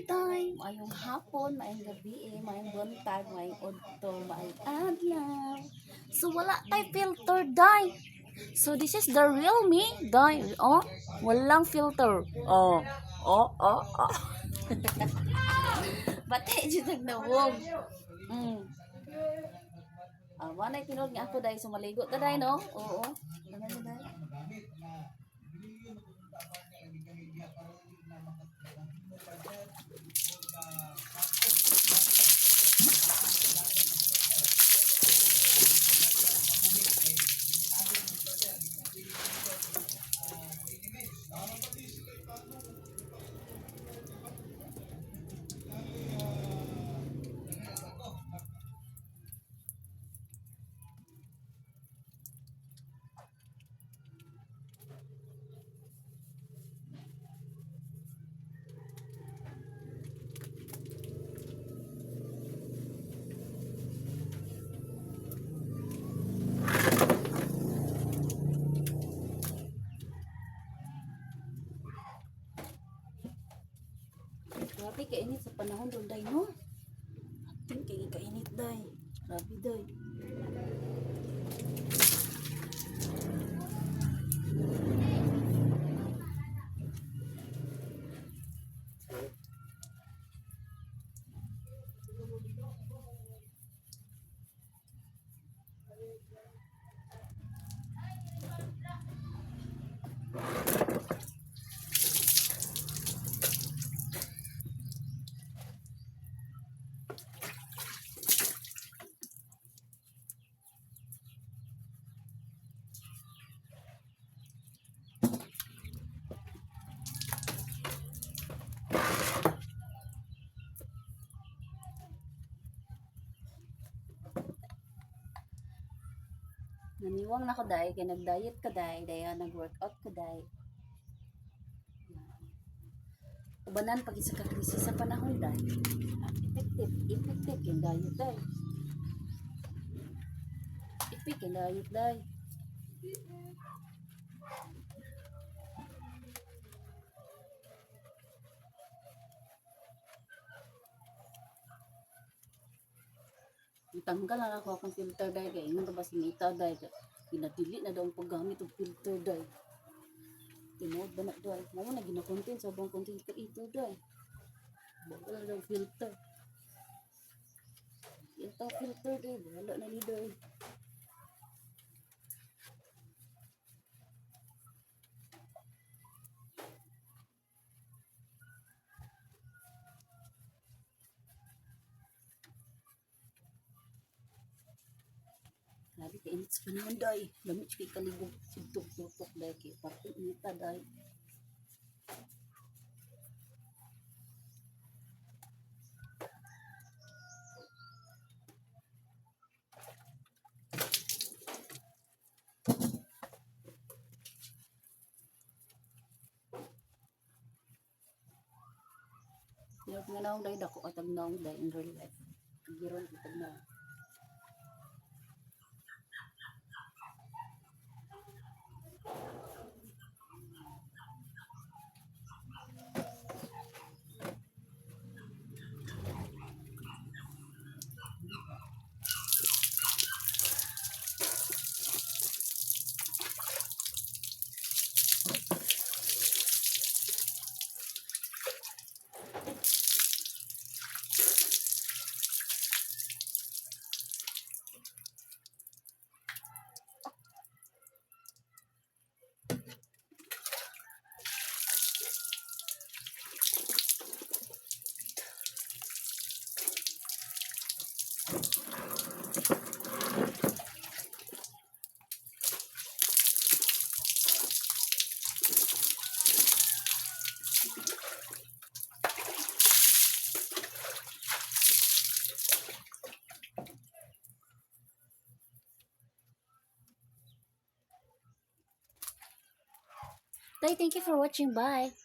day, maayong hapon, maayong gabi, maayong buntag, maayong udto, maayong adlaw. So wala tay filter day. So this is the real me day. Oh, walang filter. Oh. Oh, oh, oh. Bate jud nagnawog. Wala tinud nga ako day sumaligo ta day no? Oo. Ano na day? Grabe kainit sa panahon doon day no? Ating kay kainit day. Grabe day. Naniwang na ko day, kaya nag-diet ka day, daya nag-workout ka day. Ubanan pag isa ka krisis sa panahon day. Effective yung diet day. Ipik yung diet day. Tanggal na ako akong filter day kaya ingon ba sinita day pinadili na daw ang paggamit ng filter day. Tinuod ba na day? Mao na gina-content sa bang content creator day. Wala daw filter. Ito filter day, wala na ni day. Grabe ka init sa panahon day. Lamit siya kay kaligog. Sintok-tutok day. Kaya parang inita day. Yung nga naong day, dako atag naong day in real life. Giron itag na. Thank you for watching. Bye.